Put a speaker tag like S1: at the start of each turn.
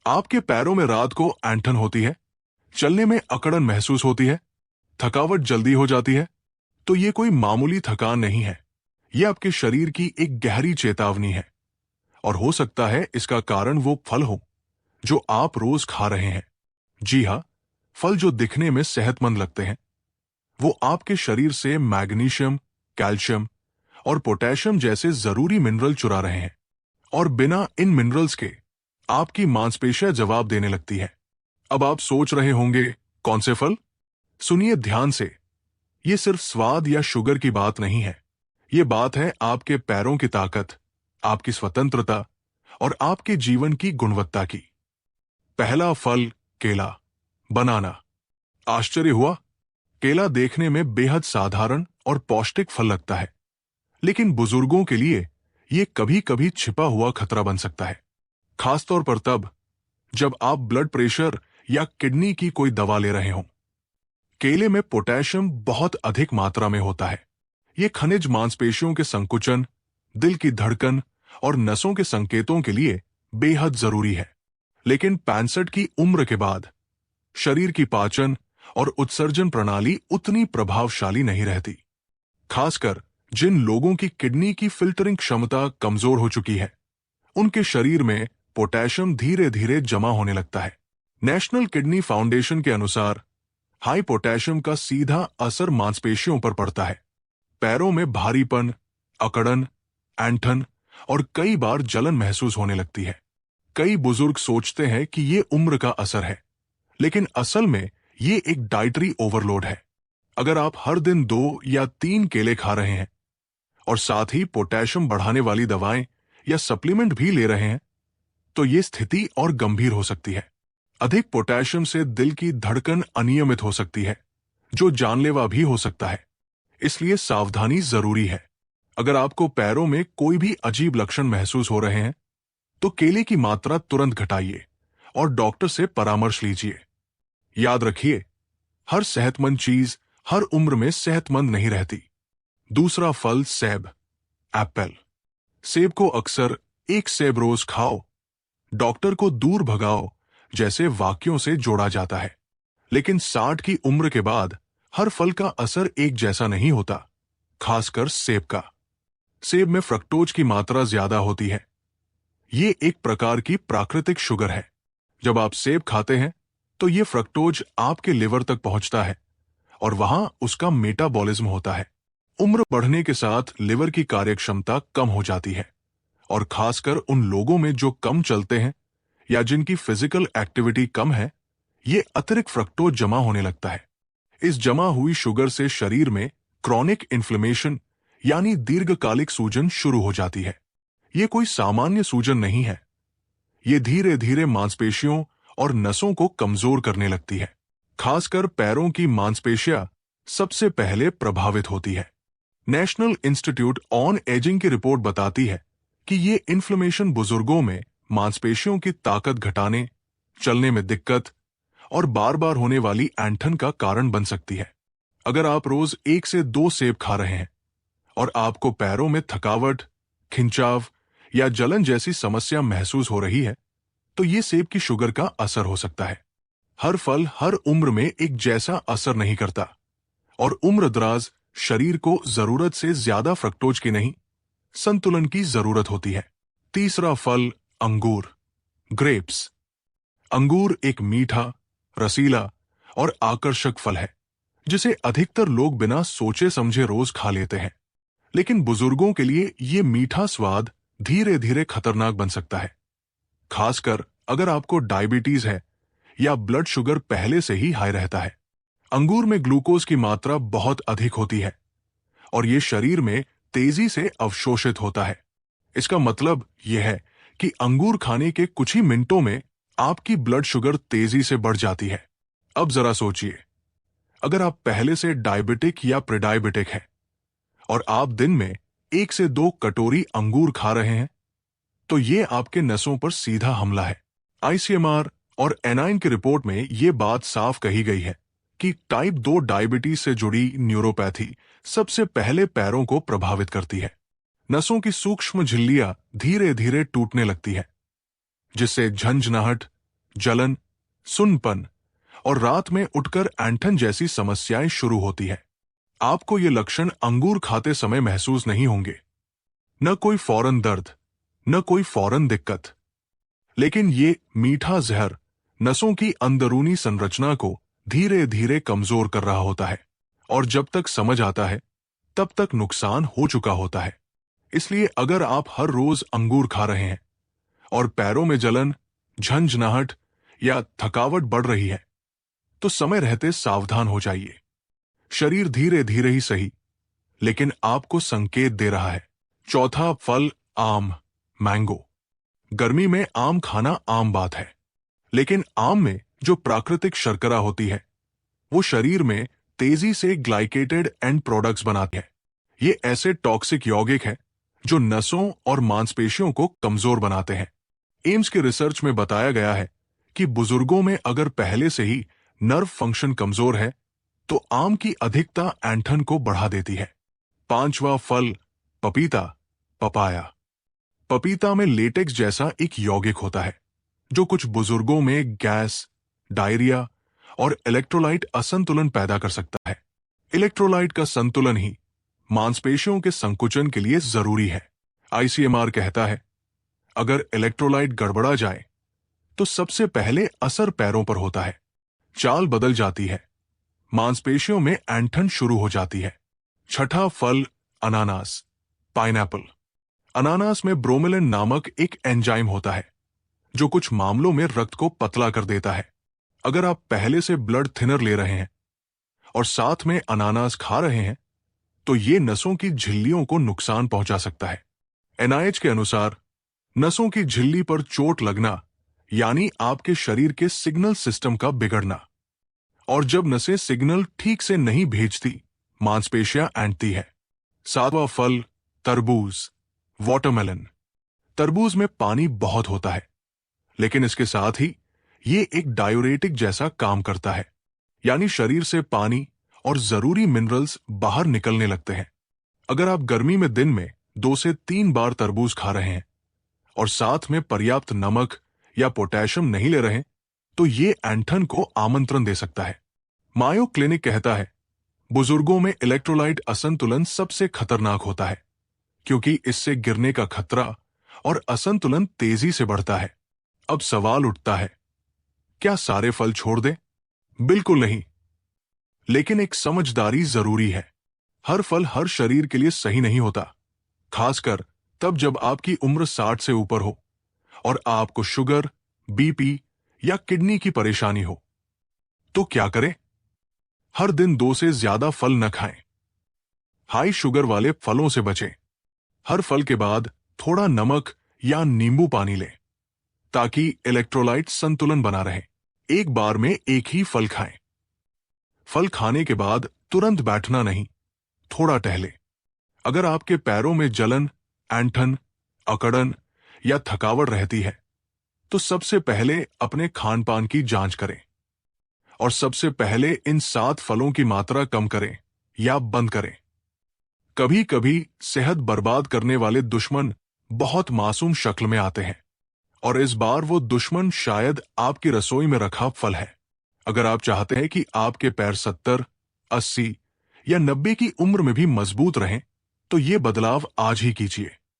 S1: आपके पैरों में रात को ऐंठन होती है, चलने में अकड़न महसूस होती है, थकावट जल्दी हो जाती है, तो ये कोई मामूली थकान नहीं है। ये आपके शरीर की एक गहरी चेतावनी है। और हो सकता है इसका कारण वो फल हो जो आप रोज खा रहे हैं। जी हाँ, फल जो दिखने में सेहतमंद लगते हैं, वो आपके शरीर से मैग्नीशियम, कैल्शियम और पोटेशियम जैसे जरूरी मिनरल चुरा रहे हैं। और बिना इन मिनरल्स के आपकी मांसपेशियां जवाब देने लगती है। अब आप सोच रहे होंगे, कौन से फल? सुनिए ध्यान से। ये सिर्फ स्वाद या शुगर की बात नहीं है। ये बात है आपके पैरों की ताकत, आपकी स्वतंत्रता और आपके जीवन की गुणवत्ता की। पहला फल, केला, बनाना। आश्चर्य हुआ? केला देखने में बेहद साधारण और पौष्टिक फल लगता है, लेकिन बुजुर्गों के लिए ये कभी कभी छिपा हुआ खतरा बन सकता है। खासतौर पर तब जब आप ब्लड प्रेशर या किडनी की कोई दवा ले रहे हों। केले में पोटेशियम बहुत अधिक मात्रा में होता है। ये खनिज मांसपेशियों के संकुचन, दिल की धड़कन और नसों के संकेतों के लिए बेहद जरूरी है। लेकिन 65 की उम्र के बाद शरीर की पाचन और उत्सर्जन प्रणाली उतनी प्रभावशाली नहीं रहती। खासकर जिन लोगों की किडनी की फिल्टरिंग क्षमता कमजोर हो चुकी है, उनके शरीर में पोटेशियम धीरे धीरे जमा होने लगता है। नेशनल किडनी फाउंडेशन के अनुसार हाई पोटेशियम का सीधा असर मांसपेशियों पर पड़ता है। पैरों में भारीपन, अकड़न, ऐंठन और कई बार जलन महसूस होने लगती है। कई बुजुर्ग सोचते हैं कि ये उम्र का असर है, लेकिन असल में ये एक डाइटरी ओवरलोड है। अगर आप हर दिन 2 या 3 केले खा रहे हैं और साथ ही पोटेशियम बढ़ाने वाली दवाएं या सप्लीमेंट भी ले रहे हैं, तो ये स्थिति और गंभीर हो सकती है। अधिक पोटेशियम से दिल की धड़कन अनियमित हो सकती है, जो जानलेवा भी हो सकता है। इसलिए सावधानी जरूरी है। अगर आपको पैरों में कोई भी अजीब लक्षण महसूस हो रहे हैं, तो केले की मात्रा तुरंत घटाइए और डॉक्टर से परामर्श लीजिए। याद रखिए, हर सेहतमंद चीज हर उम्र में सेहतमंद नहीं रहती। दूसरा फल, सेब, एप्पल। सेब को अक्सर एक सेब रोज खाओ, डॉक्टर को दूर भगाओ जैसे वाक्यों से जोड़ा जाता है। लेकिन 60 की उम्र के बाद हर फल का असर एक जैसा नहीं होता, खासकर सेब का। सेब में फ्रक्टोज की मात्रा ज्यादा होती है। ये एक प्रकार की प्राकृतिक शुगर है। जब आप सेब खाते हैं, तो ये फ्रक्टोज आपके लिवर तक पहुंचता है और वहां उसका मेटाबॉलिज्म होता है। उम्र बढ़ने के साथ लिवर की कार्यक्षमता कम हो जाती है, और खासकर उन लोगों में जो कम चलते हैं या जिनकी फिजिकल एक्टिविटी कम है, ये अतिरिक्त फ्रक्टोज जमा होने लगता है। इस जमा हुई शुगर से शरीर में क्रॉनिक इन्फ्लेमेशन यानी दीर्घकालिक सूजन शुरू हो जाती है। ये कोई सामान्य सूजन नहीं है। ये धीरे धीरे मांसपेशियों और नसों को कमजोर करने लगती है। खासकर पैरों की मांसपेशियां सबसे पहले प्रभावित होती है। नेशनल इंस्टीट्यूट ऑन एजिंग की रिपोर्ट बताती है कि ये इन्फ्लेमेशन बुजुर्गों में मांसपेशियों की ताकत घटाने, चलने में दिक्कत और बार बार होने वाली ऐंठन का कारण बन सकती है। अगर आप रोज 1 से 2 सेब खा रहे हैं और आपको पैरों में थकावट, खिंचाव या जलन जैसी समस्या महसूस हो रही है, तो ये सेब की शुगर का असर हो सकता है। हर फल हर उम्र में एक जैसा असर नहीं करता, और उम्रदराज शरीर को जरूरत से ज्यादा फ्रक्टोज की नहीं, संतुलन की जरूरत होती है। तीसरा फल, अंगूर, ग्रेप्स। अंगूर एक मीठा, रसीला और आकर्षक फल है, जिसे अधिकतर लोग बिना सोचे समझे रोज खा लेते हैं। लेकिन बुजुर्गों के लिए ये मीठा स्वाद धीरे धीरे खतरनाक बन सकता है, खासकर अगर आपको डायबिटीज है या ब्लड शुगर पहले से ही हाई रहता है। अंगूर में ग्लूकोज की मात्रा बहुत अधिक होती है, और ये शरीर में तेजी से अवशोषित होता है। इसका मतलब यह है कि अंगूर खाने के कुछ ही मिनटों में आपकी ब्लड शुगर तेजी से बढ़ जाती है। अब जरा सोचिए, अगर आप पहले से डायबिटिक या प्रीडायबिटिक हैं और आप दिन में 1 से 2 कटोरी अंगूर खा रहे हैं, तो ये आपके नसों पर सीधा हमला है। आईसीएमआर और एनाइन की रिपोर्ट में ये बात साफ कही गई है कि टाइप 2 डायबिटीज से जुड़ी न्यूरोपैथी सबसे पहले पैरों को प्रभावित करती है। नसों की सूक्ष्म झिल्लियां धीरे धीरे टूटने लगती है, जिससे झंझनाहट, जलन, सुन्नपन और रात में उठकर ऐंठन जैसी समस्याएं शुरू होती है। आपको ये लक्षण अंगूर खाते समय महसूस नहीं होंगे। न कोई फौरन दर्द, न कोई फौरन दिक्कत, लेकिन ये मीठा जहर नसों की अंदरूनी संरचना को धीरे धीरे कमजोर कर रहा होता है और जब तक समझ आता है तब तक नुकसान हो चुका होता है। इसलिए अगर आप हर रोज अंगूर खा रहे हैं और पैरों में जलन, झंझनाहट या थकावट बढ़ रही है, तो समय रहते सावधान हो जाइए। शरीर धीरे धीरे ही सही, लेकिन आपको संकेत दे रहा है। चौथा फल आम, मैंगो। गर्मी में आम खाना आम बात है, लेकिन आम में जो प्राकृतिक शर्करा होती है वो शरीर में तेजी से ग्लाइकेटेड एंड प्रोडक्ट्स बनाती है। ये ऐसे टॉक्सिक यौगिक हैं जो नसों और मांसपेशियों को कमजोर बनाते हैं। एम्स की रिसर्च में बताया गया है कि बुजुर्गों में अगर पहले से ही नर्व फंक्शन कमजोर है तो आम की अधिकता ऐंठन को बढ़ा देती है। पांचवा फल पपीता, पपाया। पपीता में लेटेक्स जैसा एक यौगिक होता है जो कुछ बुजुर्गों में गैस, डायरिया और इलेक्ट्रोलाइट असंतुलन पैदा कर सकता है। इलेक्ट्रोलाइट का संतुलन ही मांसपेशियों के संकुचन के लिए जरूरी है। आईसीएमआर कहता है अगर इलेक्ट्रोलाइट गड़बड़ा जाए तो सबसे पहले असर पैरों पर होता है, चाल बदल जाती है, मांसपेशियों में ऐंठन शुरू हो जाती है। छठा फल अनानास, पाइनएप्पल। अनानास में ब्रोमेलिन नामक एक एंजाइम होता है जो कुछ मामलों में रक्त को पतला कर देता है। अगर आप पहले से ब्लड थिनर ले रहे हैं और साथ में अनानास खा रहे हैं तो ये नसों की झिल्लियों को नुकसान पहुंचा सकता है। एनआईएच के अनुसार नसों की झिल्ली पर चोट लगना यानी आपके शरीर के सिग्नल सिस्टम का बिगड़ना, और जब नसें सिग्नल ठीक से नहीं भेजती, मांसपेशियां ऐंठती है। सातवां फल तरबूज, वाटरमेलन। तरबूज में पानी बहुत होता है, लेकिन इसके साथ ही ये एक डायूरेटिक जैसा काम करता है, यानी शरीर से पानी और जरूरी मिनरल्स बाहर निकलने लगते हैं। अगर आप गर्मी में दिन में 2 से 3 बार तरबूज खा रहे हैं और साथ में पर्याप्त नमक या पोटेशियम नहीं ले रहे, तो ये ऐंठन को आमंत्रण दे सकता है। मायो क्लिनिक कहता है बुजुर्गों में इलेक्ट्रोलाइट असंतुलन सबसे खतरनाक होता है क्योंकि इससे गिरने का खतरा और असंतुलन तेजी से बढ़ता है। अब सवाल उठता है, क्या सारे फल छोड़ दें? बिल्कुल नहीं, लेकिन एक समझदारी जरूरी है। हर फल हर शरीर के लिए सही नहीं होता, खासकर तब जब आपकी उम्र 60 से ऊपर हो और आपको शुगर, बीपी या किडनी की परेशानी हो। तो क्या करें? हर दिन 2 से ज्यादा फल न खाएं। हाई शुगर वाले फलों से बचें। हर फल के बाद थोड़ा नमक या नींबू पानी लें ताकि इलेक्ट्रोलाइट संतुलन बना रहे। एक बार में एक ही फल खाएं। फल खाने के बाद तुरंत बैठना नहीं, थोड़ा टहलें। अगर आपके पैरों में जलन, ऐंठन, अकड़न या थकावट रहती है तो सबसे पहले अपने खान पान की जांच करें और सबसे पहले इन 7 फलों की मात्रा कम करें या बंद करें। कभी कभी सेहत बर्बाद करने वाले दुश्मन बहुत मासूम शक्ल में आते हैं और इस बार वो दुश्मन शायद आपकी रसोई में रखा फल है। अगर आप चाहते हैं कि आपके पैर 70, 80 या 90 की उम्र में भी मजबूत रहें, तो ये बदलाव आज ही कीजिए।